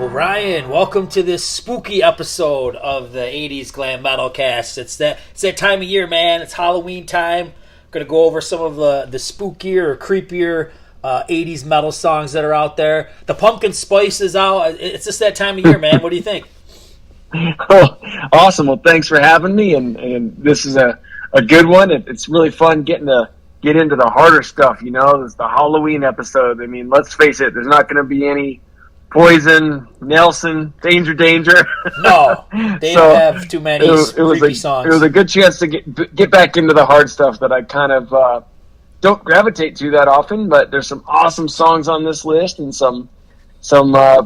Ryan, welcome to this spooky episode of the 80's Glam Metalcast. It's that time of year, man. It's Halloween time. I'm going to go over some of the spookier or creepier 80's metal songs that are out there. The pumpkin spice is out. It's just that time of year, man. What do you think? Oh, awesome. Well, thanks for having me, and this is a good one. It's really fun getting to get into the harder stuff, you know. It's the Halloween episode. I mean, let's face it, there's not going to be any Poison, Nelson, Danger. No, they don't have too many creepy songs. It was a good chance to get back into the hard stuff that I kind of don't gravitate to that often, but there's some awesome songs on this list and some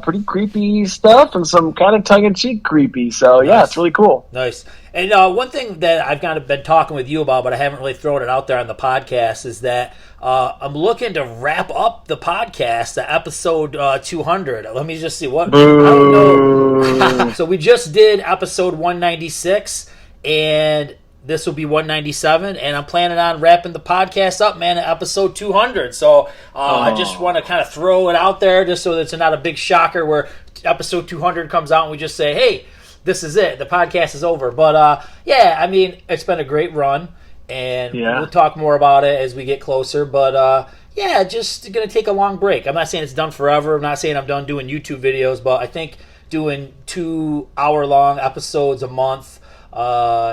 pretty creepy stuff and some kind of tongue-in-cheek creepy. So, yeah, It's really cool. Nice. And one thing that I've kind of been talking with you about, but I haven't really thrown it out there on the podcast, is that I'm looking to wrap up the podcast to episode 200. Let me just see what. Boo. I don't know. So we just did episode 196, and this will be 197, and I'm planning on wrapping the podcast up, man, at episode 200. So I just want to kind of throw it out there just so that it's not a big shocker where episode 200 comes out and we just say, hey, this is it. The podcast is over. But, yeah, I mean, it's been a great run, and we'll talk more about it as we get closer. But, yeah, just going to take a long break. I'm not saying it's done forever. I'm not saying I'm done doing YouTube videos, but I think doing 2-hour-long episodes a month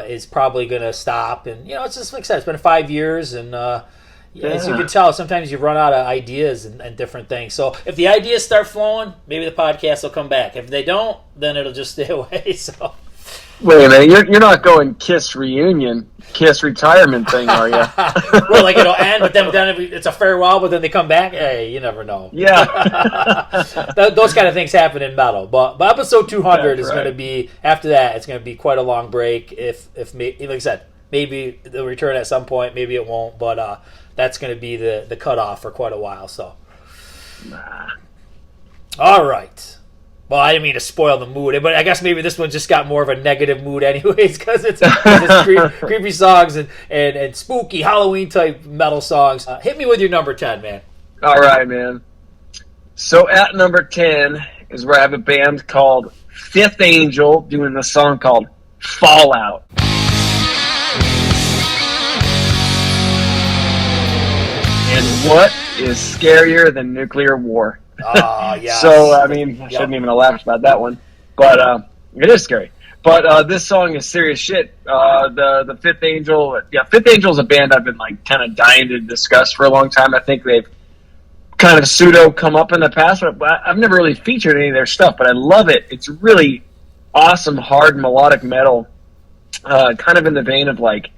is probably going to stop. And, you know, it's just like I said, it's been 5 years, and as you can tell, sometimes you run out of ideas and different things. So if the ideas start flowing, maybe the podcast will come back. If they don't, then it'll just stay away. So wait a minute, you're not going Kiss reunion, Kiss retirement thing, are you? Well, like it'll end, but then it's a farewell, but then they come back. Hey, you never know. Yeah. Those kind of things happen in metal. But episode 200 is going to be, after that, it's going to be quite a long break. If like I said, maybe they'll return at some point, maybe it won't, but that's going to be the cutoff for quite a while. So, all right. Well, I didn't mean to spoil the mood, but I guess maybe this one just got more of a negative mood anyways, because it's creepy songs and spooky Halloween-type metal songs. Hit me with your number 10, man. All right, man. So at number 10 is where I have a band called Fifth Angel doing the song called Fallout. And what is scarier than nuclear war? Yeah. So, I mean, I shouldn't even have laughed about that one. But it is scary. But this song is serious shit. The Fifth Angel, Fifth Angel is a band I've been like kind of dying to discuss for a long time. I think they've kind of pseudo come up in the past, but I've never really featured any of their stuff. But I love it. It's really awesome, hard melodic metal, kind of in the vein of like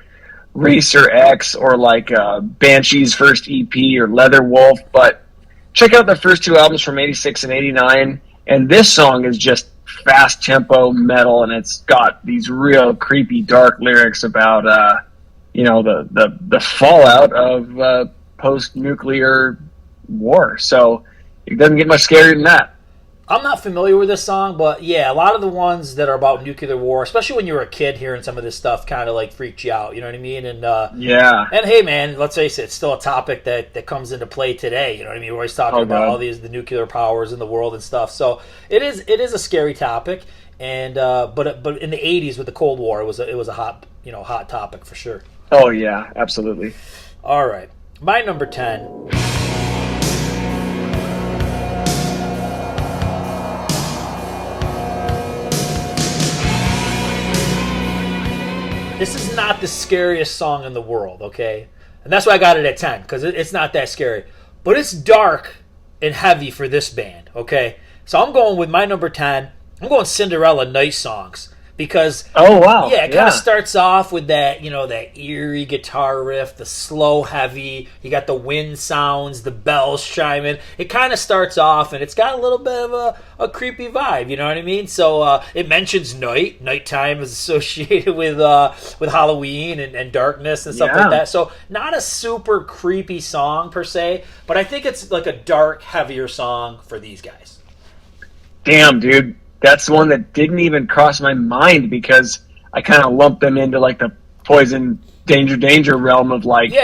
Racer X or like Banshee's first EP or Leather Wolf. But check out the first two albums from 86 and 89, and this song is just fast tempo metal, and it's got these real creepy dark lyrics about the fallout of post-nuclear war. So it doesn't get much scarier than that. I'm not familiar with this song, but yeah, a lot of the ones that are about nuclear war, especially when you were a kid, hearing some of this stuff kind of like freaked you out. You know what I mean? And and hey, man, let's face it, it's still a topic that comes into play today. You know what I mean? We're always talking about all the nuclear powers in the world and stuff. So it is a scary topic. And but in the 80s with the Cold War, it was a hot topic for sure. Oh yeah, absolutely. All right, my number 10. This is not the scariest song in the world, okay? And that's why I got it at 10, because it's not that scary. But it's dark and heavy for this band, okay? So I'm going with my number 10. I'm going Cinderella Night Songs. Because it kind of starts off with that, that eerie guitar riff, the slow, heavy. You got the wind sounds, the bells chiming. It kind of starts off, and it's got a little bit of a creepy vibe. You know what I mean? So it mentions nighttime is associated with Halloween and darkness and stuff like that. So not a super creepy song per se, but I think it's like a dark, heavier song for these guys. Damn, dude. That's the one that didn't even cross my mind because I kind of lumped them into like the Poison, Danger realm of like,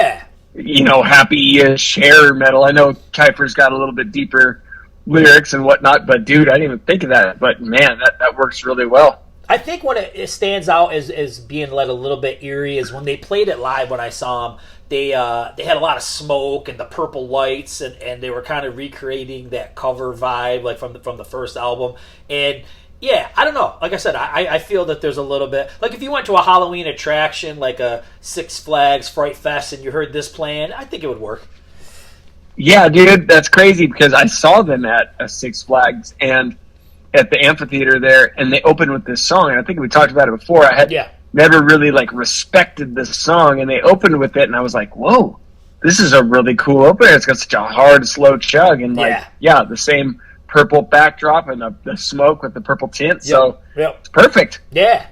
happy-ish hair metal. I know Kiefer's got a little bit deeper lyrics and whatnot. But dude, I didn't even think of that. But man, that works really well. I think what it stands out as being a little bit eerie is when they played it live. When I saw them, they had a lot of smoke and the purple lights, and they were kind of recreating that cover vibe like from the first album. And yeah, I don't know. Like I said, I feel that there's a little bit like if you went to a Halloween attraction like a Six Flags Fright Fest and you heard this playing, I think it would work. Yeah, dude, that's crazy because I saw them at a Six Flags and at the amphitheater there, and they opened with this song. And I think we talked about it before. I had never really respected this song, and they opened with it, and I was like, "Whoa, this is a really cool opener." It's got such a hard, slow chug, and the same purple backdrop and the smoke with the purple tint. So it's perfect. Yeah,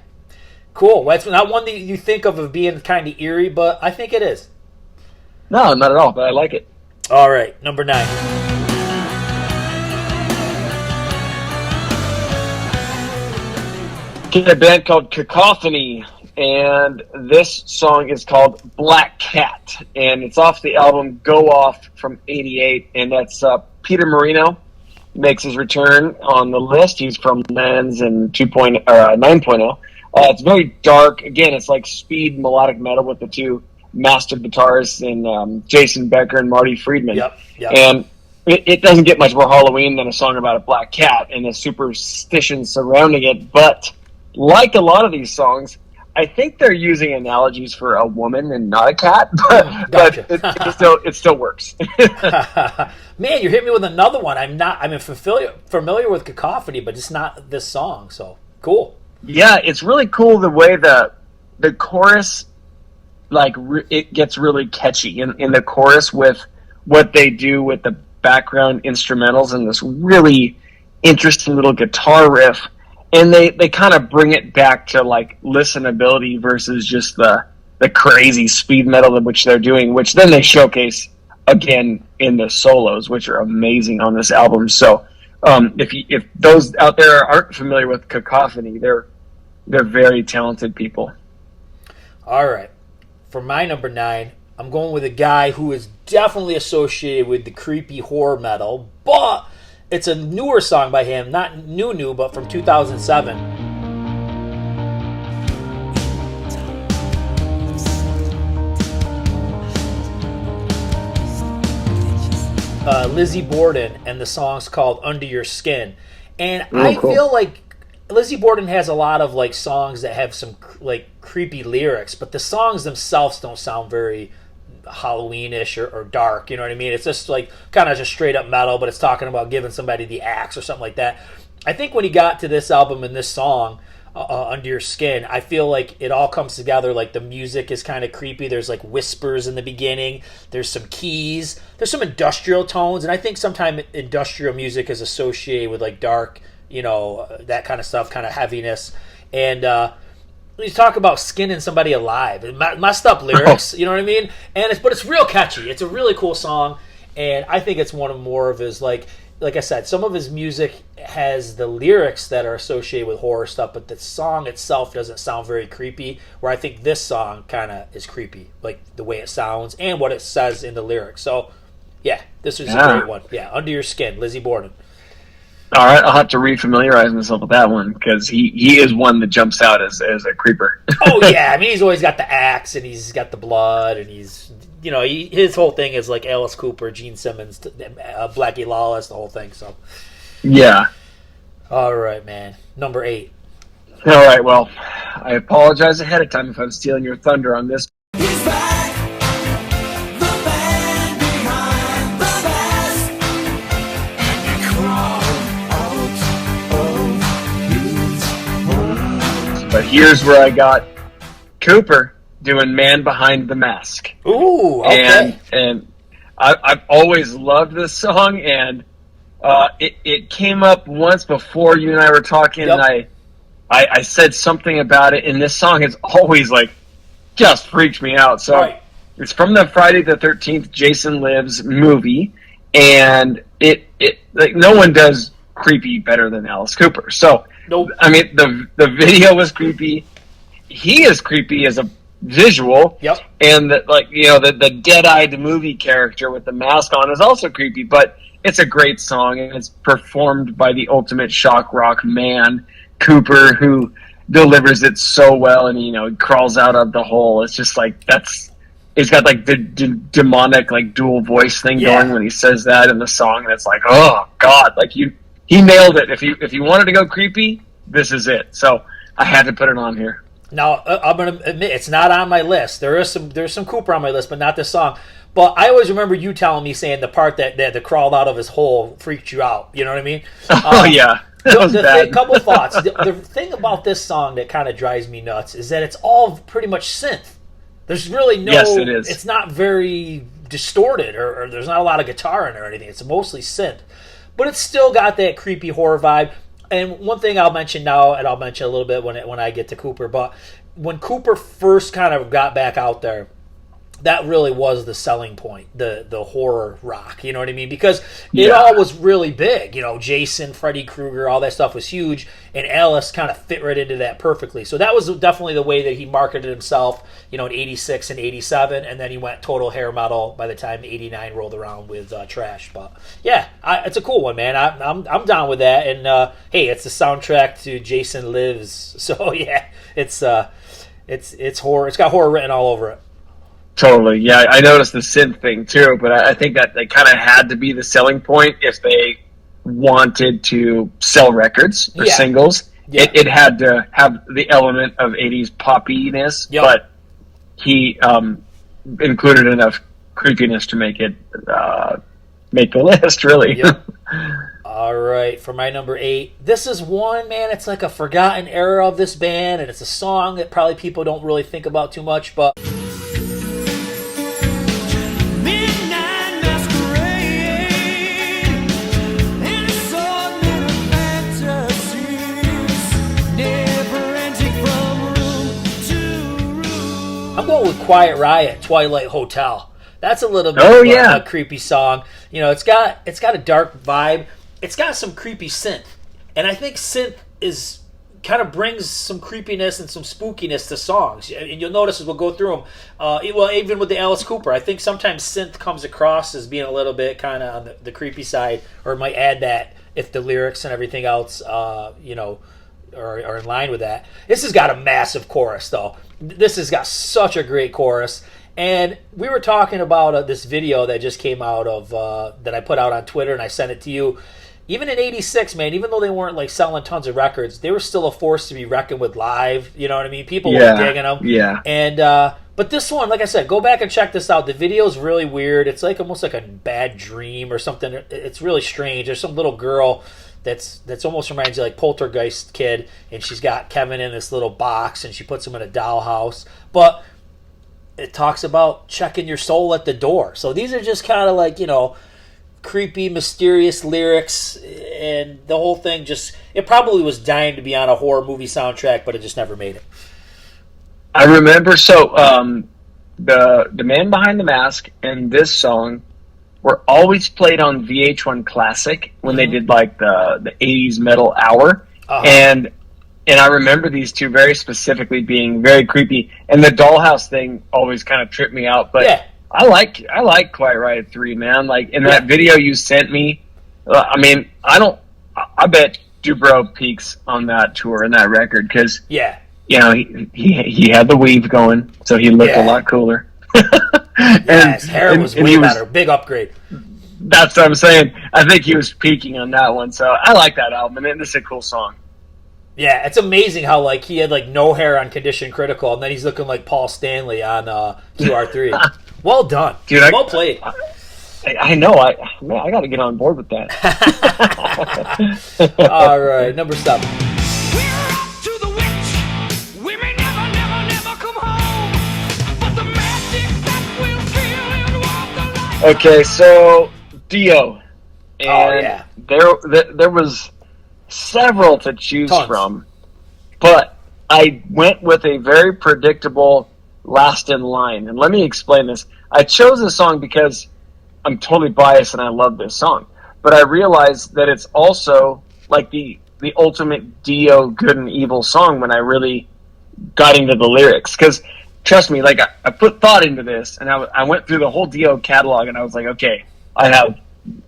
cool. Well, it's not one that you think of being kind of eerie, but I think it is. No, not at all. But I like it. All right, number 9. A band called Cacophony, and this song is called Black Cat, and it's off the album Go Off from '88, and that's Peter Marino makes his return on the list. He's from Lens and 9.0. It's very dark. Again, it's like speed melodic metal with the two master guitarists in Jason Becker and Marty Friedman. Yep. And it doesn't get much more Halloween than a song about a black cat and the superstition surrounding it, but like a lot of these songs, I think they're using analogies for a woman and not a cat, Gotcha. but it still works. Man, you hit me with another one. I'm familiar with Cacophony, but just not this song. So cool. Yeah, it's really cool the way the chorus, it gets really catchy in the chorus with what they do with the background instrumentals and this really interesting little guitar riff. And they kind of bring it back to listenability versus just the crazy speed metal which they're doing, which then they showcase again in the solos, which are amazing on this album. So if those out there aren't familiar with Cacophony, they're very talented people. All right, for my number 9, I'm going with a guy who is definitely associated with the creepy horror metal, but it's a newer song by him, not new, but from 2007. Lizzie Borden, and the song's called Under Your Skin. And I feel like Lizzie Borden has a lot of songs that have some creepy lyrics, but the songs themselves don't sound very Halloween-ish or dark, you know what I mean? It's just kind of just straight up metal, but it's talking about giving somebody the axe or something like that. I think when he got to this album and this song, Under Your Skin, I feel like it all comes together. The music is kind of creepy. There's whispers in the beginning. There's some keys. There's some industrial tones, and I think sometimes industrial music is associated with dark, that kind of stuff, kind of heaviness. And you talk about skinning somebody alive, messed up lyrics, you know what I mean? But it's real catchy. It's a really cool song, and I think it's one of more of his like I said, some of his music has the lyrics that are associated with horror stuff, but the song itself doesn't sound very creepy. Where I think this song kind of is creepy, the way it sounds and what it says in the lyrics. So yeah, this is a great one. Yeah, Under Your Skin, Lizzie Borden. All right, I'll have to refamiliarize myself with that one because he is one that jumps out as a creeper. Oh yeah, I mean he's always got the axe and he's got the blood and he's his whole thing is Alice Cooper, Gene Simmons, Blackie Lawless, the whole thing. So yeah. All right, man. Number 8. All right, well, I apologize ahead of time if I'm stealing your thunder on this. He's back. But here's where I got Cooper doing Man Behind the Mask. Ooh, okay. And I've always loved this song, and it came up once before you and I were talking, and I said something about it, and this song has always, just freaked me out. So It's from the Friday the 13th Jason Lives movie, and it no one does creepy better than Alice Cooper. So nope. I mean, the video was creepy. He is creepy as a visual. Yep. And the dead-eyed movie character with the mask on is also creepy. But it's a great song, and it's performed by the ultimate shock rock man, Cooper, who delivers it so well, and he crawls out of the hole. It's just like he's got like the demonic like dual voice thing going when he says that in the song, and it's like, oh god, like he nailed it. If you wanted to go creepy, this is it. So I had to put it on here. Now I'm gonna admit it's not on my list. There's some Cooper on my list, but not this song. But I always remember you telling me saying the part that crawled out of his hole freaked you out. You know what I mean? Oh yeah. A couple of thoughts. The thing about this song that kind of drives me nuts is that it's all pretty much synth. There's really no. Yes, it is. It's not very distorted, or there's not a lot of guitar in it or anything. It's mostly synth, but it's still got that creepy horror vibe. And one thing I'll mention now, and I'll mention a little bit when I get to Cooper, but when Cooper first kind of got back out there, that really was the selling point, the horror rock, you know what I mean? Because it all was really big, Jason, Freddy Krueger, all that stuff was huge, and Alice kind of fit right into that perfectly. So that was definitely the way that he marketed himself, in 86 and 87, and then he went total hair metal by the time 89 rolled around with Trash. But yeah, it's a cool one, man. I'm down with that, and hey, it's the soundtrack to Jason Lives, so yeah, it's horror. It's got horror written all over it. Totally, yeah. I noticed the synth thing too, but I think that they kind of had to be the selling point if they wanted to sell records or singles. Yeah. It had to have the element of 80s poppiness, but he included enough creepiness to make the list, really. Yep. All right, for my number 8, this is one, man, it's like a forgotten era of this band, and it's a song that probably people don't really think about too much, but... I'm going with Quiet Riot, Twilight Hotel. That's a little bit of a creepy song. It's got a dark vibe. It's got some creepy synth. And I think synth is kind of brings some creepiness and some spookiness to songs. And you'll notice as we'll go through them. Even with the Alice Cooper, I think sometimes synth comes across as being a little bit kind of on the creepy side, or might add that if the lyrics and everything else, are in line with that. This has got a massive chorus, though. This has got such a great chorus. And we were talking about this video that just came out of that I put out on Twitter, and I sent it to you. Even in 86, man, even though they weren't like selling tons of records, they were still a force to be reckoned with live. You know what I mean? People were digging them. Yeah. And but this one, like I said, go back and check this out. The video's really weird. It's like almost like a bad dream or something. It's really strange. There's some little girl that's almost reminds you like Poltergeist kid, and she's got Kevin in this little box, and she puts him in a dollhouse. But it talks about checking your soul at the door. So these are just kind of like, creepy, mysterious lyrics, and the whole thing it probably was dying to be on a horror movie soundtrack, but it just never made it. I remember, the Man Behind the Mask and this song were always played on VH1 Classic when they did like the 80s metal hour. Uh-huh. And I remember these two very specifically being very creepy, and the dollhouse thing always kind of tripped me out, but I like Quiet Riot 3, man. Like in that video you sent me, I bet Dubrow peaks on that tour and that record, because he had the weave going, so he looked a lot cooler. His hair was way better. Big upgrade. That's what I'm saying. I think he was peaking on that one, so I like that album, and it's a cool song. Yeah, it's amazing how like he had like no hair on Condition Critical, and then he's looking like Paul Stanley on QR3. Well done, dude. Well played. I know. I got to get on board with that. All right, number 7. Okay, so Dio, and there was several to choose from, but I went with a very predictable Last in Line, and let me explain this. I chose this song because I'm totally biased and I love this song, but I realized that it's also like the ultimate Dio good and evil song when I really got into the lyrics, because trust me, like I put thought into this, and I went through the whole Dio catalog, and I was like, okay, I have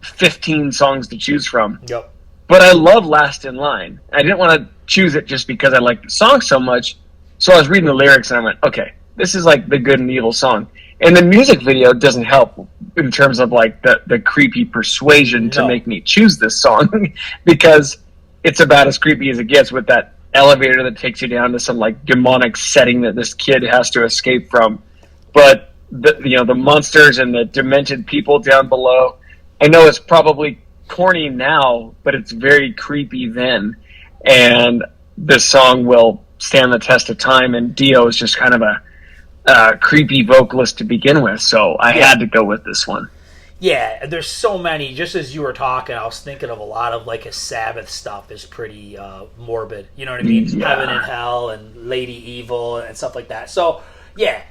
15 songs to choose from. Yep. But I love Last in Line. I didn't want to choose it just because I like the song so much. So I was reading the lyrics and I went, okay, this is like the good and evil song. And the music video doesn't help in terms of like the creepy persuasion to make me choose this song because it's about as creepy as it gets with that elevator that takes you down to some like demonic setting that this kid has to escape from. But the monsters and the demented people down below, I know it's probably corny now, but it's very creepy then. And this song will stand the test of time, and Dio is just kind of a creepy vocalist to begin with, so I had to go with this one. Yeah, there's so many. Just as you were talking, I was thinking of a lot of like his Sabbath stuff is pretty morbid. You know what I mean? Yeah. Heaven and Hell and Lady Evil and stuff like that. So, yeah,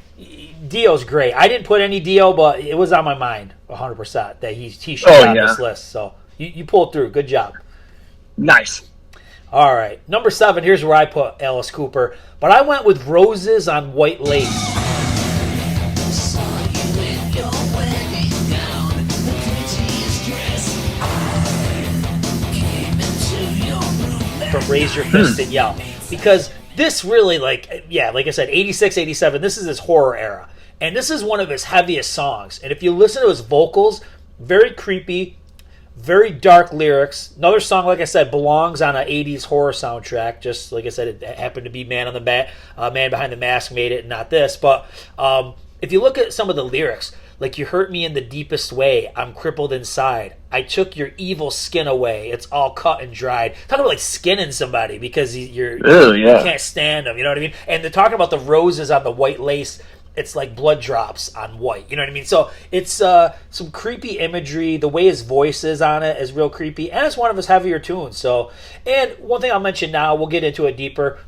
Dio's great. I didn't put any Dio, but it was on my mind 100% that he should be on this list. So you pulled through. Good job. Nice. All right. Number 7, here's where I put Alice Cooper. But I went with Roses on White Lace. From Raise Your Fist and Yell. Because this really, like I said, 86, 87, this is his horror era. And this is one of his heaviest songs. And if you listen to his vocals, very creepy, very dark lyrics. Another song, like I said, belongs on an 80s horror soundtrack. Just like I said, it happened to be Man Behind the Mask made it, and not this. But if you look at some of the lyrics, like, you hurt me in the deepest way, I'm crippled inside. I took your evil skin away. It's all cut and dried. Talking about like skinning somebody because you can't stand them. You know what I mean? And they're talking about the roses on the white lace. It's like blood drops on white. You know what I mean? So it's some creepy imagery. The way his voice is on it is real creepy. And it's one of his heavier tunes. So, and one thing I'll mention now, we'll get into it deeper.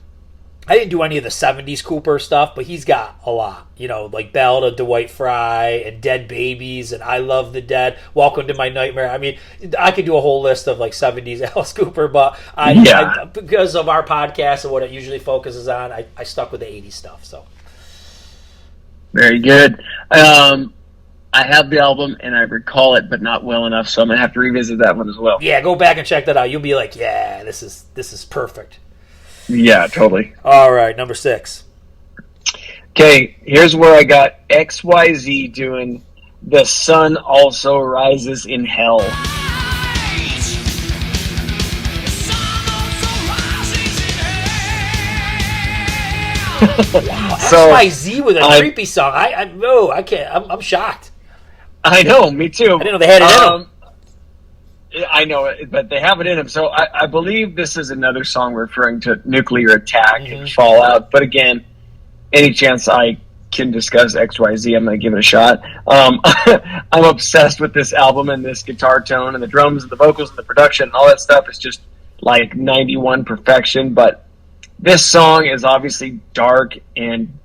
I didn't do any of the 70s Cooper stuff, but he's got a lot. You know, like Ballad of Dwight Fry and Dead Babies and I Love the Dead, Welcome to My Nightmare. I mean, I could do a whole list of like 70s Alice Cooper, but I because of our podcast and what it usually focuses on, I stuck with the 80s stuff. So very good. I have the album and I recall it, but not well enough, so I'm gonna have to revisit that one as well. Yeah, go back and check that out. You'll be like, yeah, this is perfect. Yeah, totally. All right, number 6. Okay, here's where I got XYZ doing The Sun Also Rises in Hell. Wow, XYZ with a creepy song. I can't. I'm shocked. I know, me too. I didn't know they had it in them. I know it, but they have it in them. So I believe this is another song referring to nuclear attack and fallout. But again, any chance I can discuss XYZ, I'm going to give it a shot. I'm obsessed with this album and this guitar tone and the drums and the vocals and the production and all that stuff is just like 91 perfection. But this song is obviously dark and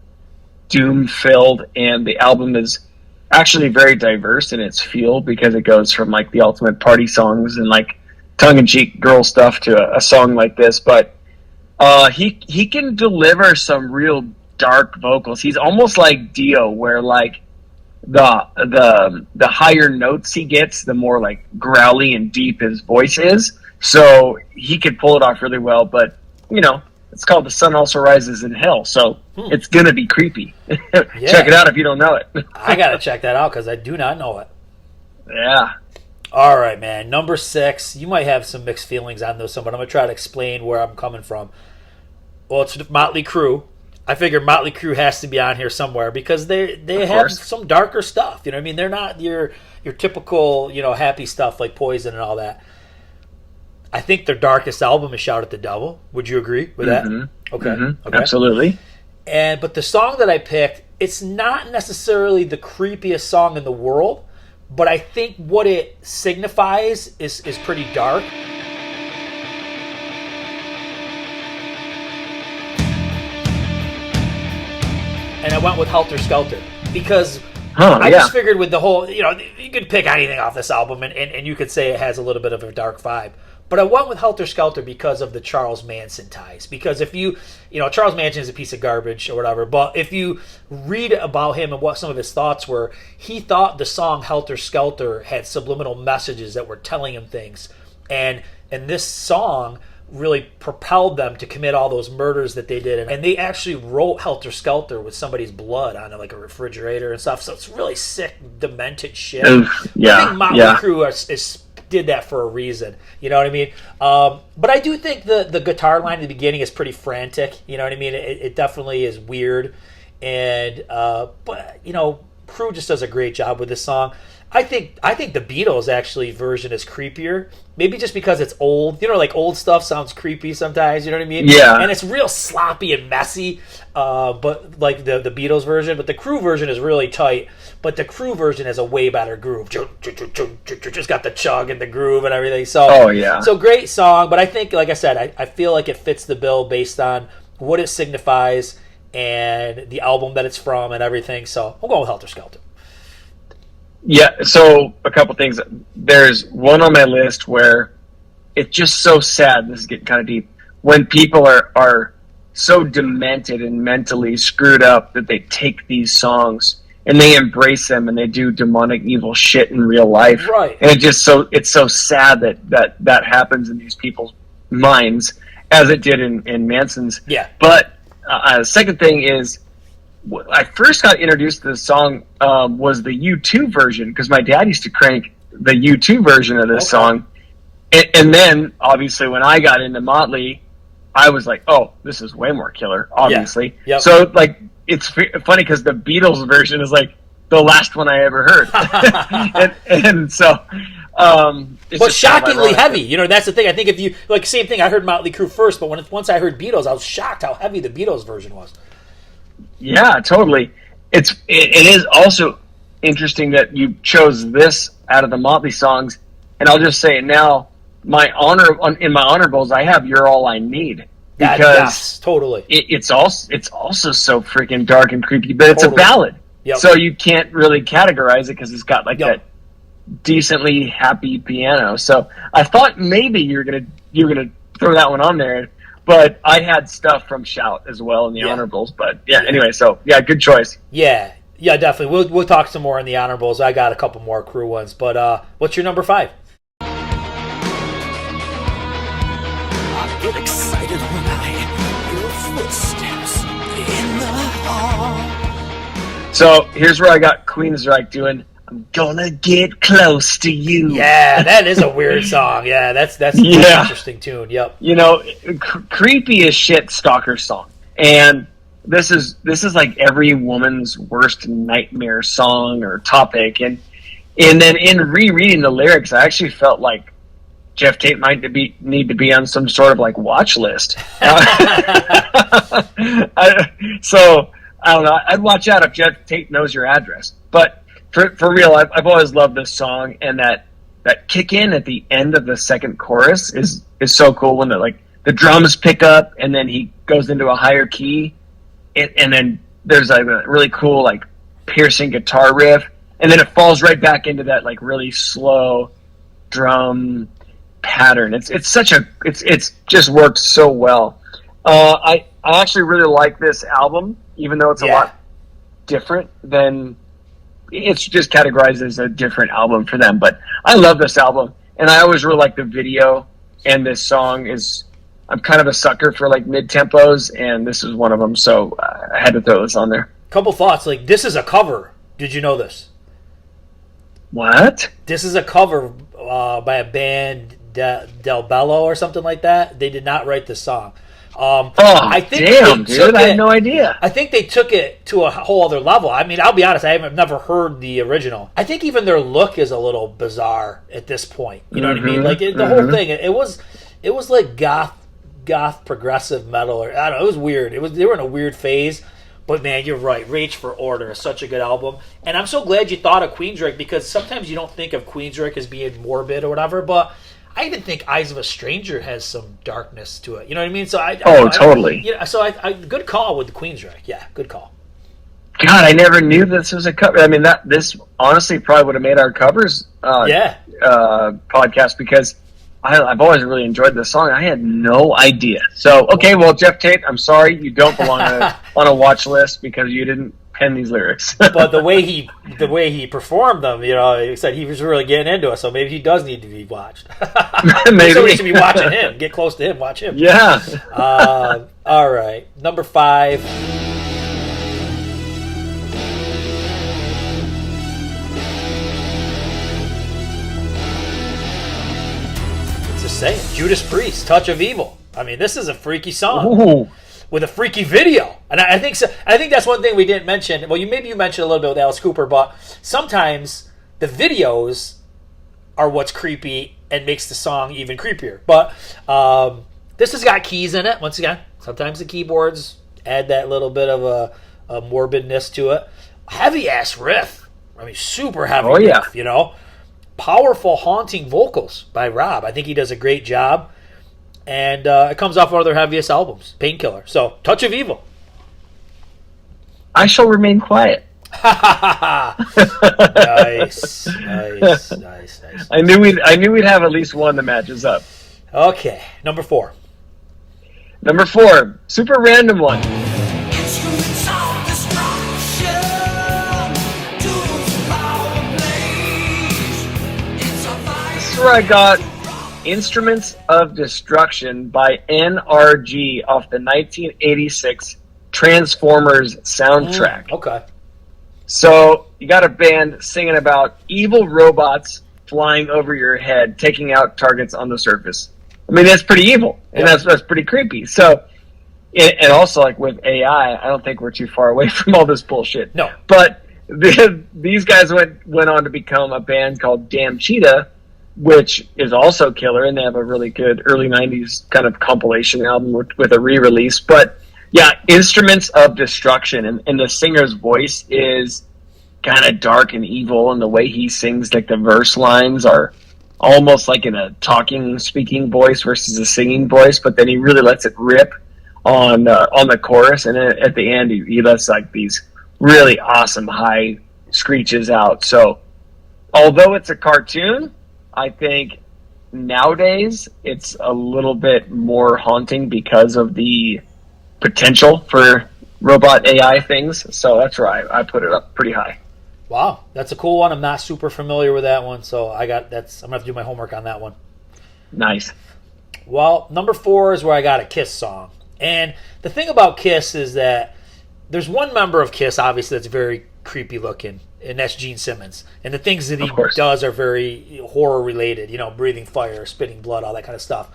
doom-filled, and the album is actually very diverse in its feel because it goes from like the ultimate party songs and like tongue-in-cheek girl stuff to a song like this. But he can deliver some real dark vocals. He's almost like Dio, where like the higher notes he gets, the more like growly and deep his voice is. So he could pull it off really well. But you know, it's called The Sun Also Rises in Hell, so it's gonna be creepy. Check it out if you don't know it. I gotta check that out because I do not know it. Yeah. All right, man. Number 6. You might have some mixed feelings on this one, but I'm gonna try to explain where I'm coming from. Well, it's Motley Crue. I figure Motley Crue has to be on here somewhere because they have some darker stuff. You know what I mean? They're not your typical, happy stuff like Poison and all that. I think their darkest album is Shout at the Devil. Would you agree with that? Okay. Okay. Absolutely. But the song that I picked, it's not necessarily the creepiest song in the world, but I think what it signifies is pretty dark. And I went with Helter Skelter because I just figured with the whole, you could pick anything off this album and you could say it has a little bit of a dark vibe. But I went with Helter Skelter because of the Charles Manson ties. Because if you Charles Manson is a piece of garbage or whatever, but if you read about him and what some of his thoughts were, he thought the song Helter Skelter had subliminal messages that were telling him things. And this song really propelled them to commit all those murders that they did. And they actually wrote Helter Skelter with somebody's blood on like a refrigerator and stuff. So it's really sick, demented shit. Yeah. I think Motley Crue did that for a reason. You know what I mean? But I do think the guitar line at the beginning is pretty frantic. You know what I mean? It definitely is weird. And but Crue just does a great job with this song. I think the Beatles actually version is creepier. Maybe just because it's old. Like old stuff sounds creepy sometimes. You know what I mean? Yeah. And it's real sloppy and messy. But like the Beatles version, but the Crue version is really tight. But the Crue version has a way better groove. Just got the chug and the groove and everything. So So great song. But I think, like I said, I feel like it fits the bill based on what it signifies and the album that it's from and everything. So I'm going with Helter Skelter. Yeah, so a couple things. There's one on my list where it's just so sad. This is getting kind of deep. When people are so demented and mentally screwed up that they take these songs and they embrace them and they do demonic evil shit in real life. Right. And it's so sad that happens in these people's minds, as it did in Manson's. Yeah. But second thing is, I first got introduced to this song was the U2 version, because my dad used to crank the U2 version of this song. And then, obviously, when I got into Motley, I was like, oh, this is way more killer, obviously. Yeah. Yep. So, like, it's funny because the Beatles version is, like, the last one I ever heard. and so... it's but shockingly heavy. That's the thing. I think if you... Like, same thing, I heard Motley Crue first, but once I heard Beatles, I was shocked how heavy the Beatles version was. Yeah, totally. It is also interesting that you chose this out of the Motley songs, and I'll just say it now. In my honorables, I have "You're All I Need" because yes, totally. It's also so freaking dark and creepy, but it's a ballad, so you can't really categorize it because it's got like that decently happy piano. So I thought maybe you're gonna throw that one on there. But I had stuff from Shout as well in the honorables. But anyway, so good choice. Yeah, definitely. We'll talk some more in the honorables. I got a couple more Crue ones. But what's your number 5? I get excited when I hear footsteps in the hall. So here's where I got Queensryche doing "I'm Gonna Get Close to You." Yeah, that is a weird song. Yeah, that's an interesting tune. Yep. Creepy as shit stalker song. And this is like every woman's worst nightmare song or topic. And then in rereading the lyrics, I actually felt like Jeff Tate might need to be on some sort of like watch list. So I don't know. I'd watch out if Jeff Tate knows your address. But for real, I've always loved this song, and that kick in at the end of the second chorus is so cool when the drums pick up and then he goes into a higher key, and then there's like a really cool like piercing guitar riff, and then it falls right back into that like really slow drum pattern. It's just worked so well. I actually really like this album, even though it's a lot different than. It's just categorized as a different album for them, but I love this album, and I always really like the video, and this song is, I'm kind of a sucker for like mid-tempos, and this is one of them, so I had to throw this on there. Couple thoughts, like this is a cover. Did you know this? What? This is a cover by a band, Del Bello or something like that. They did not write this song. I think damn, dude! I had no idea. I think they took it to a whole other level. I mean, I'll be honest, I've never heard the original. I think even their look is a little bizarre at this point. You know what I mean? Like the whole thing, it was like goth progressive metal, or I don't know. It was weird. They were in a weird phase. But man, you're right. Rage for Order is such a good album, and I'm so glad you thought of Queensryche, because sometimes you don't think of Queensryche as being morbid or whatever, but I even think Eyes of a Stranger has some darkness to it. You know what I mean? So totally. Good call with the Queensryche. Yeah, good call. God, I never knew this was a cover. I mean, this honestly probably would have made our covers podcast, because I've always really enjoyed this song. I had no idea. So, okay, well, Jeff Tate, I'm sorry you don't belong on a watch list because you didn't pen these lyrics. But the way he performed them, he said he was really getting into it. So maybe he does need to be watched. Maybe somebody should be watching him. Get close to him. Watch him. Yeah. All right, number 5. Saying Judas Priest, "Touch of Evil." I mean, this is a freaky song. Ooh. With a freaky video, and I think so. I think that's one thing we didn't mention. Well, maybe you mentioned a little bit with Alice Cooper, but sometimes the videos are what's creepy and makes the song even creepier. But this has got keys in it. Once again, sometimes the keyboards add that little bit of a morbidness to it. Heavy ass riff. I mean, super heavy riff. Powerful, haunting vocals by Rob. I think he does a great job. And it comes off one of their heaviest albums, Painkiller. So, Touch of Evil. I shall remain quiet. Nice. I knew we'd have at least one that matches up. Okay, number 4. Number 4, super random one. Where I got Instruments of Destruction by NRG off the 1986 Transformers soundtrack. Okay. So you got a band singing about evil robots flying over your head, taking out targets on the surface. I mean, that's pretty evil, and that's pretty creepy. So, and also like with AI, I don't think we're too far away from all this bullshit. No. But these guys went on to become a band called Damn Cheetah, which is also killer, and they have a really good early 90s kind of compilation album with a re-release. But yeah, Instruments of Destruction, and the singer's voice is kind of dark and evil, and the way he sings, like the verse lines are almost like in a speaking voice versus a singing voice, but then he really lets it rip on the chorus, and at the end he lets like these really awesome high screeches out. So although it's a cartoon, I think nowadays it's a little bit more haunting because of the potential for robot AI things. So that's why I put it up pretty high. Wow, that's a cool one. I'm not super familiar with that one, so I'm gonna have to do my homework on that one. Nice. Well, number 4 is where I got a Kiss song. And the thing about Kiss is that there's one member of Kiss, obviously, that's very creepy looking, and that's Gene Simmons. And the things that he does are very horror related, breathing fire, spitting blood, all that kind of stuff.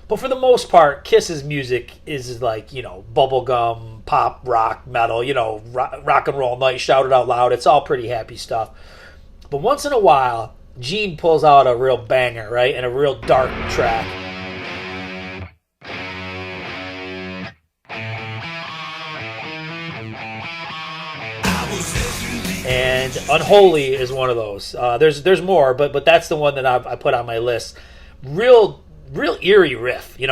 But for the most part, Kiss's music is like, bubblegum, pop, rock, metal, rock and roll night, shout it out loud. It's all pretty happy stuff. But once in a while, Gene pulls out a real banger, right? And a real dark track. And Unholy is one of those. There's more, but that's the one that I put on my list. Real eerie riff, it's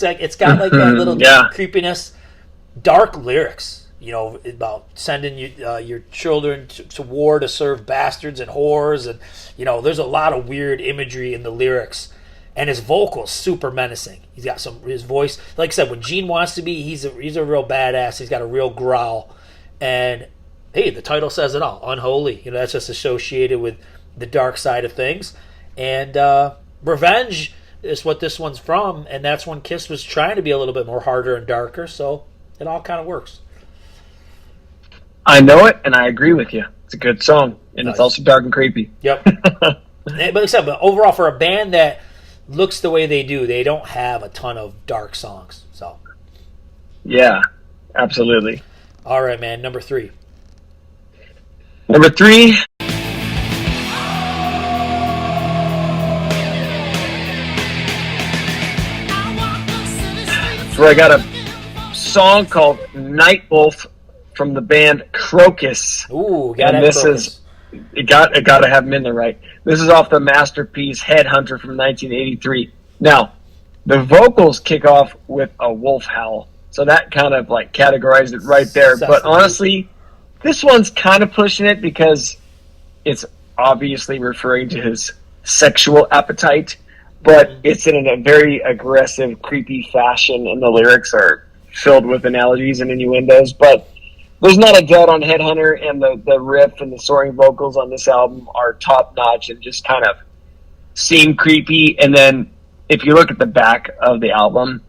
like it's got like that little creepiness, dark lyrics, about sending your children to war to serve bastards and whores, and there's a lot of weird imagery in the lyrics, and his vocals super menacing. He's got his voice, like I said, when Gene wants to be, he's a real badass. He's got a real growl. And hey, the title says it all, Unholy. That's just associated with the dark side of things. And Revenge is what this one's from, and that's when Kiss was trying to be a little bit more harder and darker, so it all kind of works. I know it, and I agree with you. It's a good song, and It's also dark and creepy. Yep. But like I said, overall, for a band that looks the way they do, they don't have a ton of dark songs. So, yeah, absolutely. All right, man. Number 3. Number 3. Where I got a song called Night Wolf from the band Crocus. Ooh, and this is it got to have them in there, right? This is off the masterpiece Headhunter from 1983. Now, the vocals kick off with a wolf howl. So that kind of like categorized it right there. But honestly, this one's kind of pushing it because it's obviously referring to his sexual appetite, but it's in a very aggressive, creepy fashion, and the lyrics are filled with analogies and innuendos. But there's not a doubt on Headhunter, and the riff and the soaring vocals on this album are top notch and just kind of seem creepy. And then if you look at the back of the album,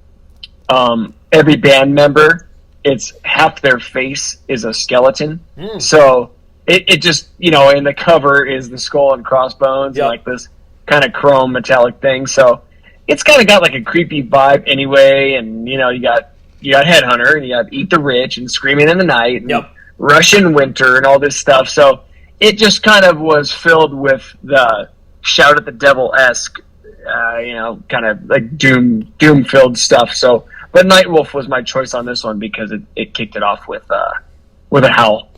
every band member, it's half their face is a skeleton. So it just, and the cover is the skull and crossbones, and like this kind of chrome metallic thing. So it's kind of got like a creepy vibe anyway. And, you got Headhunter, and you got Eat the Rich and Screaming in the Night and Russian Winter and all this stuff. So it just kind of was filled with the Shout at the Devil-esque, kind of like doom-filled stuff. So, but Nightwolf was my choice on this one because it kicked it off with a howl.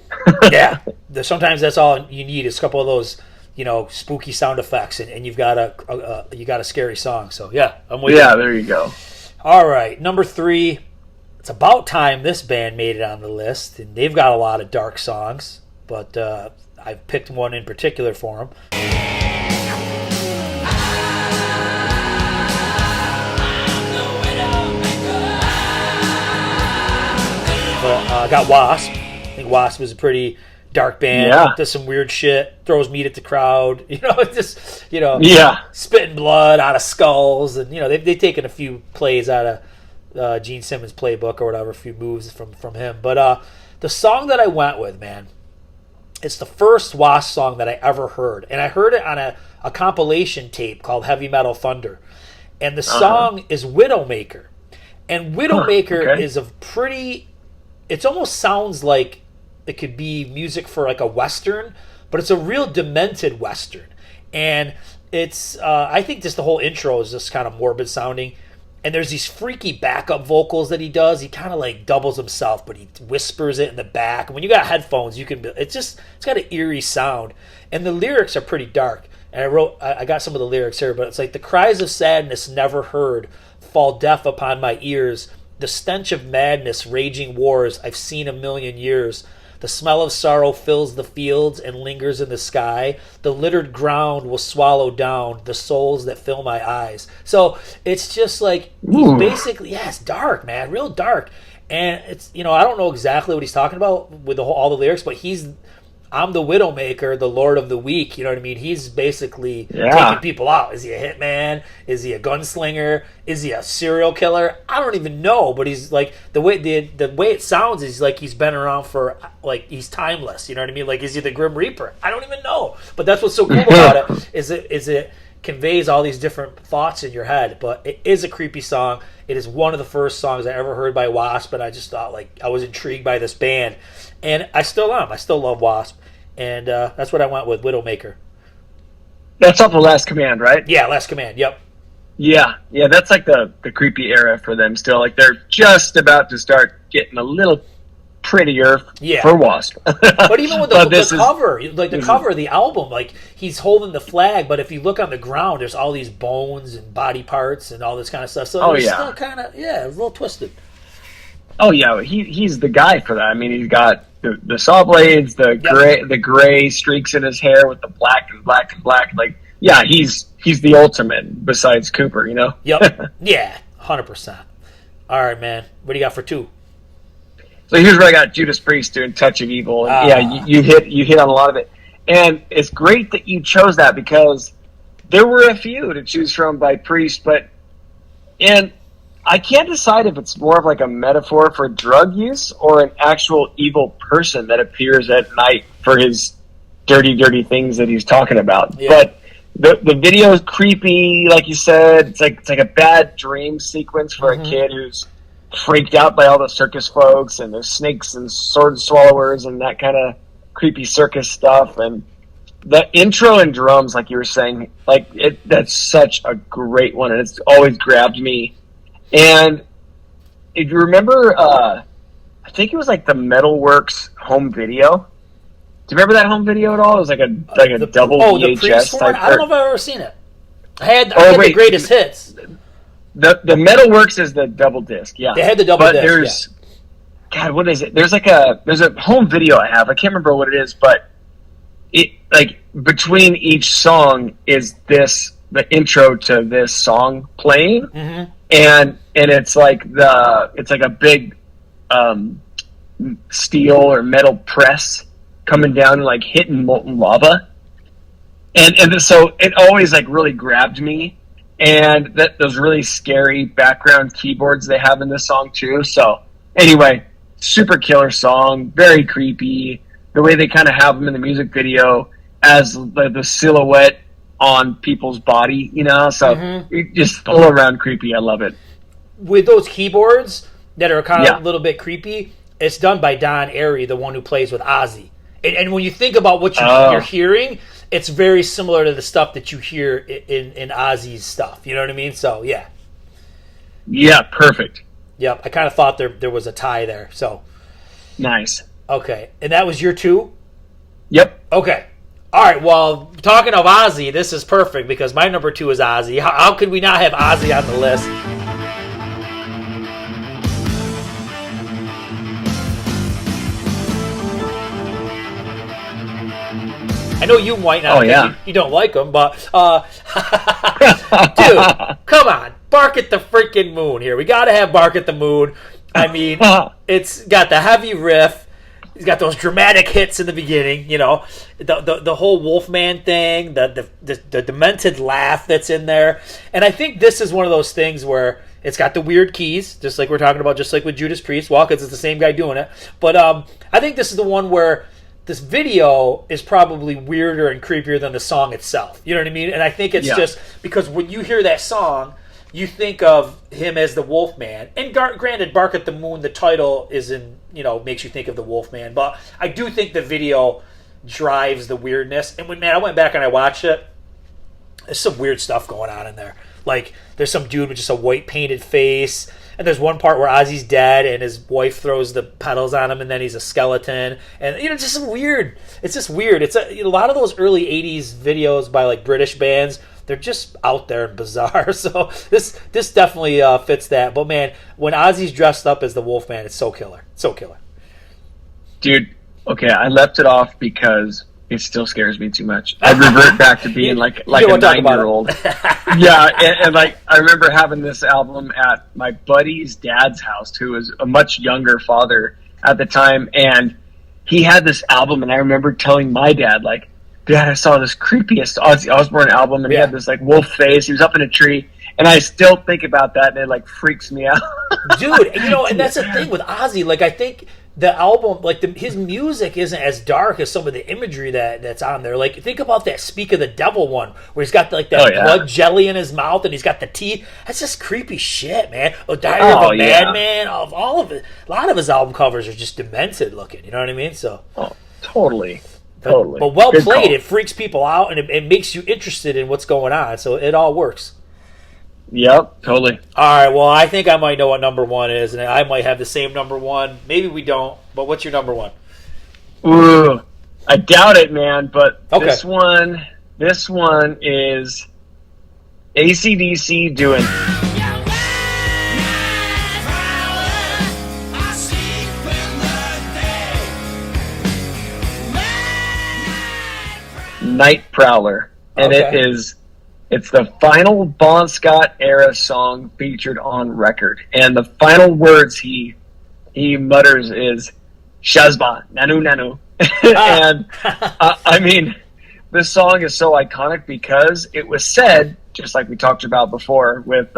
Yeah, sometimes that's all you need is a couple of those, spooky sound effects, and you've got a scary song. So yeah, I'm with you. Yeah, there you go. All right, number 3. It's about time this band made it on the list, and they've got a lot of dark songs, but I've picked one in particular for them. I got W.A.S.P. I think W.A.S.P. was a pretty dark band. Yeah. Does some weird shit. Throws meat at the crowd. Just Yeah. spitting blood out of skulls, and they've taken a few plays out of Gene Simmons' playbook or whatever, a few moves from him. But the song that I went with, man, it's the first W.A.S.P. song that I ever heard, and I heard it on a compilation tape called Heavy Metal Thunder, and the song is Widowmaker, and Widowmaker is a pretty. It almost sounds like it could be music for like a Western, but it's a real demented Western. And it's, I think just the whole intro is just kind of morbid sounding. And there's these freaky backup vocals that he does. He kind of like doubles himself, but he whispers it in the back. And when you got headphones, it's got an eerie sound. And the lyrics are pretty dark. And I got some of the lyrics here, but it's like, the cries of sadness never heard fall deaf upon my ears. The stench of madness, raging wars I've seen a million years. The smell of sorrow fills the fields and lingers in the sky. The littered ground will swallow down the souls that fill my eyes. So it's just like, he's basically, it's dark, man, real dark. And it's, I don't know exactly what he's talking about with all the lyrics, but I'm the Widowmaker, the Lord of the Weak. You know what I mean? He's basically taking people out. Is he a hitman? Is he a gunslinger? Is he a serial killer? I don't even know. But he's like, the way it sounds is like he's been around for, like, he's timeless. You know what I mean? Like, is he the Grim Reaper? I don't even know. But that's what's so cool about it is it conveys all these different thoughts in your head. But it is a creepy song. It is one of the first songs I ever heard by W.A.S.P. And I just thought, like, I was intrigued by this band. And I still am. I still love W.A.S.P. And that's what I went with, Widowmaker. That's off the Last Command, right? Yeah, Last Command, yep. Yeah, that's like the creepy era for them still. Like, they're just about to start getting a little prettier for W.A.S.P. But even with the cover, like the cover of the album, like, he's holding the flag, but if you look on the ground, there's all these bones and body parts and all this kind of stuff. So it's still kind of, a little twisted. Oh, yeah, he's the guy for that. I mean, he's got the saw blades, the gray streaks in his hair with the black and black and black. Like, yeah, he's the ultimate besides Cooper, Yep. Yeah, 100%. All right, man. What do you got for 2? So here's where I got Judas Priest doing Touch of Evil. And you hit on a lot of it. And it's great that you chose that because there were a few to choose from by Priest, and I can't decide if it's more of like a metaphor for drug use or an actual evil person that appears at night for his dirty, dirty things that he's talking about. Yeah. But the video is creepy, like you said. It's like a bad dream sequence for a kid who's freaked out by all the circus folks and the snakes and sword swallowers and that kind of creepy circus stuff. And the intro and drums, like you were saying, that's such a great one, and it's always grabbed me. And if you remember, I think it was like the Metalworks home video. Do you remember that home video at all? It was like a double VHS type. I don't know if I've ever seen it. I had the greatest hits. The Metalworks is the double disc. Yeah, they had the double disc. God, what is it? There's a home video I have. I can't remember what it is, but between each song is the intro to this song playing, and it's like a big steel or metal press coming down and like hitting molten lava, and so it always like really grabbed me, and those really scary background keyboards they have in this song too. So anyway, super killer song, very creepy. The way they kind of have them in the music video as the silhouette on people's body, so it just all around creepy. I love it. With those keyboards that are kind of a little bit creepy, it's done by Don Airey, the one who plays with Ozzy. And when you think about what you're hearing, it's very similar to the stuff that you hear in Ozzy's stuff. You know what I mean? So, yeah. Yeah, perfect. Yep, I kind of thought there was a tie there. So nice. Okay, and that was your 2? Yep. Okay. All right, well, talking of Ozzy, this is perfect because my number 2 is Ozzy. How could we not have Ozzy on the list? I know you might not you don't like him, but dude, come on. Bark at the freaking moon here. We got to have Bark at the Moon. I mean, it's got the heavy riff. He's got those dramatic hits in the beginning, the whole Wolfman thing, the demented laugh that's in there. And I think this is one of those things where it's got the weird keys, just like we're talking about, just like with Judas Priest. Well, because it's the same guy doing it. But I think this is the one where this video is probably weirder and creepier than the song itself. You know what I mean? And I think it's just because when you hear that song, you think of him as the Wolfman. And granted, Bark at the Moon, the title makes you think of the Wolfman. But I do think the video drives the weirdness. And I went back and I watched it, there's some weird stuff going on in there. Like, there's some dude with just a white painted face. And there's one part where Ozzy's dead and his wife throws the pedals on him and then he's a skeleton. And, just some weird. It's just weird. It's a lot of those early 80s videos by, like, British bands, they're just out there and bizarre. So this definitely fits that. But, man, when Ozzy's dressed up as the Wolfman, it's so killer. So killer. Dude, okay, I left it off because it still scares me too much. I revert back to being like a 9-year-old. Yeah, and like I remember having this album at my buddy's dad's house, who was a much younger father at the time, and he had this album, and I remember telling my dad, like, Dad, I saw this creepiest Ozzy Osbourne album, and he had this like wolf face. He was up in a tree, and I still think about that, and it like freaks me out. Dude, and that's the thing with Ozzy. Like, I think the album, like his music isn't as dark as some of the imagery that's on there. Like, think about that Speak of the Devil one, where he's got like that blood jelly in his mouth and he's got the teeth. That's just creepy shit, man. Diary of a Madman, of all of it. A lot of his album covers are just demented looking. You know what I mean? So, totally. But well Good played. Call. It freaks people out and it makes you interested in what's going on. So it all works. Yep, totally. All right, well, I think I might know what number 1 is, and I might have the same number 1. Maybe we don't, but what's your number 1? Ooh, I doubt it, man, but this one is AC/DC doing Night Prowler, and it's the final Bon Scott era song featured on record, and the final words he mutters is "Shazba Nanu Nanu," and I mean, this song is so iconic because it was said, just like we talked about before with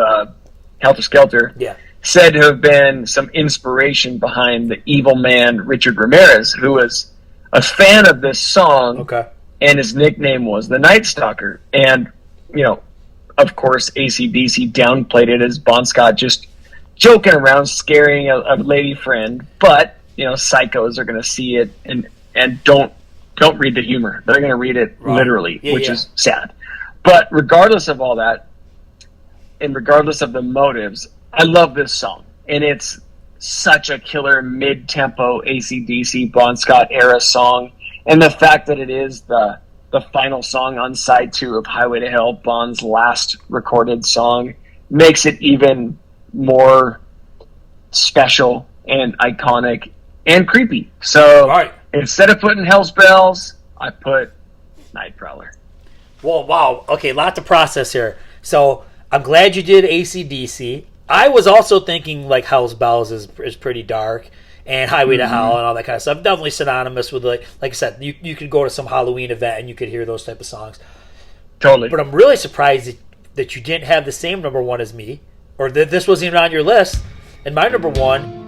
Helter Skelter, said to have been some inspiration behind the evil man Richard Ramirez, who was a fan of this song. And his nickname was the Night Stalker. And, of course, AC/DC downplayed it as Bon Scott just joking around, scaring a lady friend. But, psychos are going to see it and don't read the humor. They're going to read it literally, which is sad. But regardless of all that, and regardless of the motives, I love this song. And it's such a killer mid-tempo AC/DC Bon Scott era song. And the fact that it is the final song on side 2 of Highway to Hell, Bon's last recorded song, makes it even more special and iconic and creepy. So instead of putting Hell's Bells, I put Nightcrawler. Well, wow. Okay, lot to process here. So I'm glad you did AC/DC. I was also thinking like Hell's Bells is pretty dark, and Highway to Hell and all that kind of stuff. Definitely synonymous with like I said, you could go to some Halloween event and you could hear those type of songs. Totally. But I'm really surprised that you didn't have the same number one as me, or that this wasn't even on your list. And my number one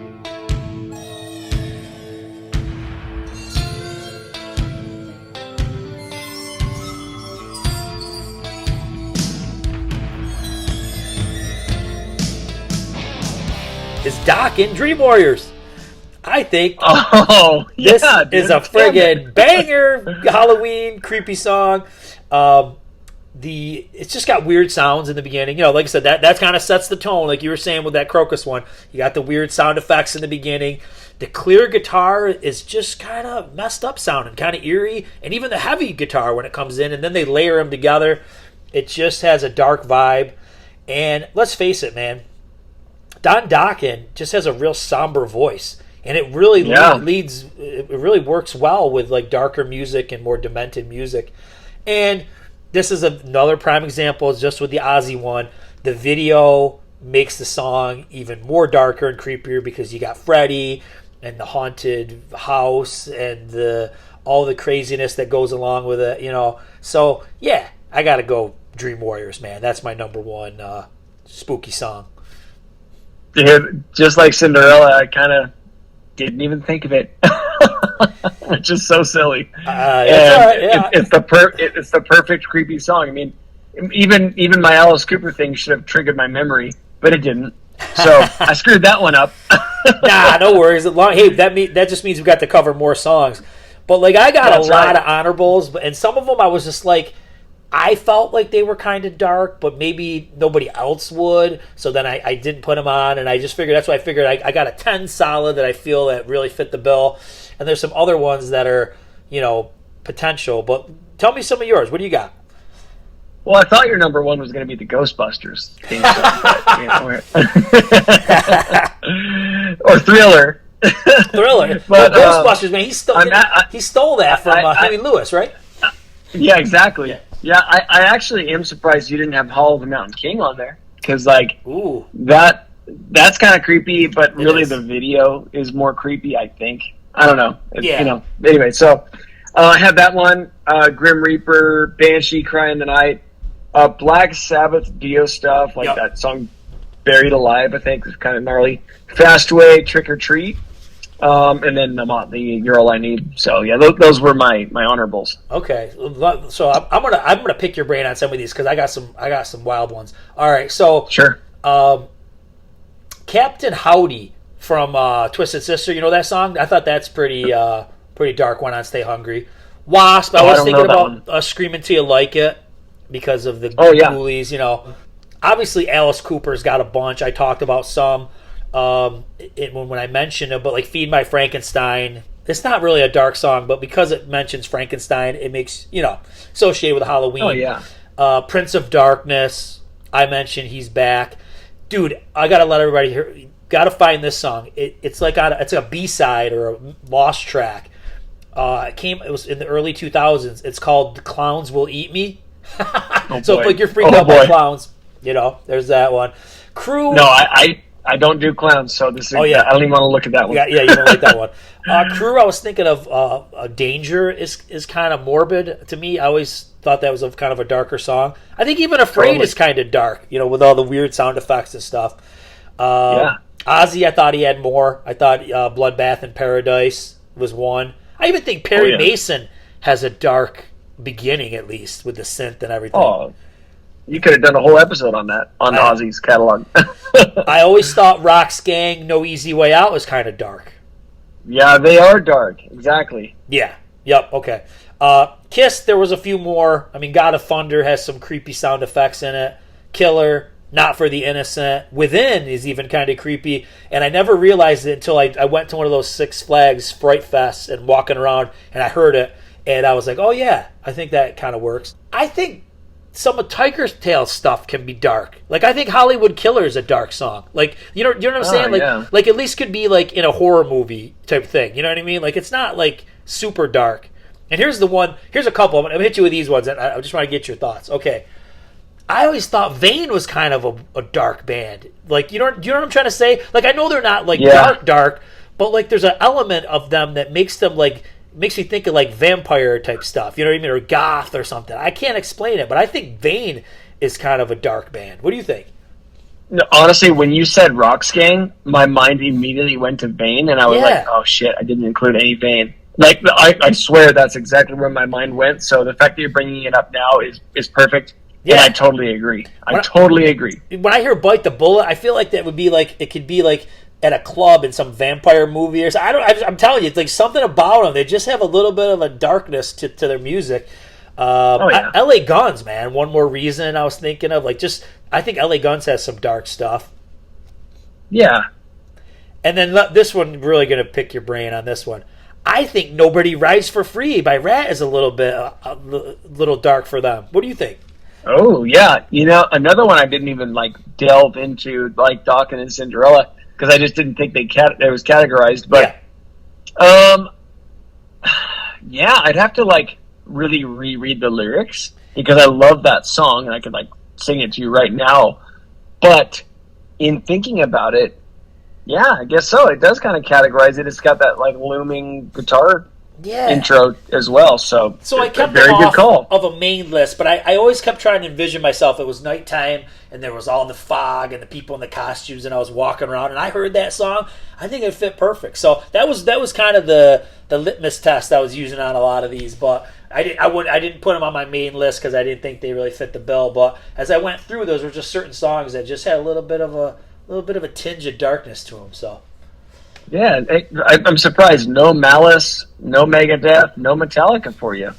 is Doc in Dream Warriors. I think this is a friggin' banger Halloween creepy song. It's just got weird sounds in the beginning. You know, like I said, that kind of sets the tone. Like you were saying with that Crocus one, you got the weird sound effects in the beginning. The clear guitar is just kind of messed up sounding, kind of eerie, and even the heavy guitar when it comes in, and then they layer them together. It just has a dark vibe. And let's face it, man, Don Dokken just has a real somber voice, and it really it really works well with like darker music and more demented music. And this is another prime example, just with the Ozzy one. The video makes the song even more darker and creepier because you got Freddy and the haunted house and all the craziness that goes along with it, you know. So yeah, I gotta go Dream Warriors, man. That's my number one spooky song. Yeah, just like Cinderella, I kind of didn't even think of it. It's just so silly. It's the perfect creepy song. I mean, even my Alice Cooper thing should have triggered my memory, but it didn't. So I screwed that one up. Nah, no worries. Hey, that just means we got to cover more songs. But like, I got a lot of honorables, and some of them I was just like, I felt like they were kind of dark, but maybe nobody else would. So then I didn't put them on, and I just figured that's why I figured I got a 10 solid that I feel that really fit the bill. And there's some other ones that are, you know, potential. But tell me some of yours. What do you got? Well, I thought your number one was going to be the Ghostbusters theme song, or Thriller. Thriller. But Ghostbusters, man, he stole that from Huey Lewis, right? Yeah, exactly. Yeah, I actually am surprised you didn't have Hall of the Mountain King on there, because like that's kind of creepy, but really the video is more creepy. I think. I don't know. You know. Anyway, so I have that one. Grim Reaper, Banshee, Cry in the Night, Black Sabbath, Dio stuff like that song, Buried Alive. I think is kind of gnarly. Fastway, Trick or Treat. And then the You're All I Need. So yeah, those were my honorables. Okay, so I'm gonna pick your brain on some of these because I got some wild ones. All right, so sure. Captain Howdy from Twisted Sister, you know that song? I thought that's pretty dark one on Stay Hungry. W.A.S.P. I was thinking about Screaming Till You Like It because of the Ghoulies. You know, obviously Alice Cooper's got a bunch. I talked about some. When I mentioned it, but like Feed My Frankenstein, it's not really a dark song, but because it mentions Frankenstein, it makes, you know, associated with Halloween. Oh yeah. Prince of Darkness, I mentioned he's back. Dude, I gotta let everybody hear. Gotta find this song. It's a B-side or a lost track. It was in the early 2000s. It's called "The Clowns Will Eat Me." So if like you're freaked out by clowns, you know, there's that one. Crew. No, I don't do clowns, so this is. I don't even want to look at that one. Yeah, you don't like that one. Crew, I was thinking of Danger is kind of morbid to me. I always thought that was kind of a darker song. I think even Afraid is kind of dark, you know, with all the weird sound effects and stuff. Ozzy, I thought he had more. I thought Bloodbath in Paradise was one. I even think Perry Mason has a dark beginning, at least, with the synth and everything. Oh, you could have done a whole episode on that, on Ozzy's catalog. I always thought Rock's Gang, No Easy Way Out was kind of dark. Yeah, they are dark. Exactly. Yeah. Yep. Okay. Kiss, there was a few more. I mean, God of Thunder has some creepy sound effects in it. Killer, Not for the Innocent. Within is even kind of creepy. And I never realized it until I went to one of those Six Flags Fright Fests and walking around and I heard it. And I was like, oh, yeah, I think that kind of works. I think some of Tiger's Tail stuff can be dark. Like, I think Hollywood Killer is a dark song. Like, you know what I'm saying? Like at least could be like in a horror movie type thing. You know what I mean? Like, it's not like super dark. And here's the one. Here's a couple. I'm going to hit you with these ones, and I just want to get your thoughts. Okay. I always thought Vane was kind of a dark band. Like, do you know what I'm trying to say? Like, I know they're not, like, dark, but, like, there's an element of them that makes them, like, makes me think of, like, vampire type stuff. You know what I mean? Or goth or something. I can't explain it, but I think Vane is kind of a dark band. What do you think? No, honestly, when you said Rocksgang, my mind immediately went to Vane, and I was like, oh, shit, I didn't include any Vane. Like, I swear that's exactly where my mind went, so the fact that you're bringing it up now is perfect. Yeah, and I totally agree. Totally agree. When I hear Bite the Bullet, I feel like that would be like, it could be like at a club in some vampire movie or something. I'm telling you, it's like something about them. They just have a little bit of a darkness to their music. LA Guns, man. One more reason I was thinking of. Like, just, I think LA Guns has some dark stuff. Yeah. And then this one, really going to pick your brain on this one. I think Nobody Rides for Free by Rat is a little bit, a little dark for them. What do you think? Oh, yeah. You know, another one I didn't even, like, delve into, like Dawkins and Cinderella, because I just didn't think it was categorized. But, yeah, I'd have to, like, really reread the lyrics, because I love that song, and I could, like, sing it to you right now. But in thinking about it, yeah, I guess so. It does kind of categorize it. It's got that, like, looming guitar intro as well, so I kept very good call of a main list, but I always kept trying to envision myself. It was nighttime, and there was all the fog and the people in the costumes, and I was walking around, and I heard that song. I think it fit perfect. So that was kind of the litmus test I was using on a lot of these, but I didn't put them on my main list because I didn't think they really fit the bill. But as I went through, those were just certain songs that just had a little bit of a tinge of darkness to them. So. Yeah, I'm surprised. No Malice, no Megadeth, no Metallica for you.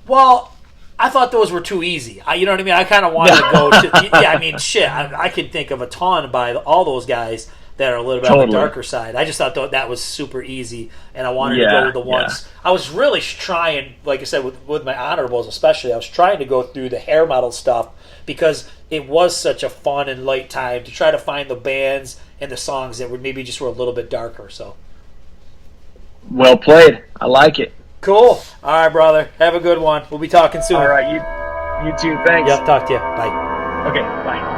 Well, I thought those were too easy. You know what I mean? I kind of wanted to go to... Yeah, I mean, shit. I could think of a ton by all those guys that are a little bit on the darker side. I just thought that was super easy, and I wanted to go with the ones... Yeah. I was really trying, like I said, with my honorables especially, I was trying to go through the hair metal stuff because it was such a fun and light time to try to find the bands and the songs that were a little bit darker. So, well played. I like it. Cool. All right, brother. Have a good one. We'll be talking soon. All right. You too. Thanks. Yep. Talk to you. Bye. Okay. Bye.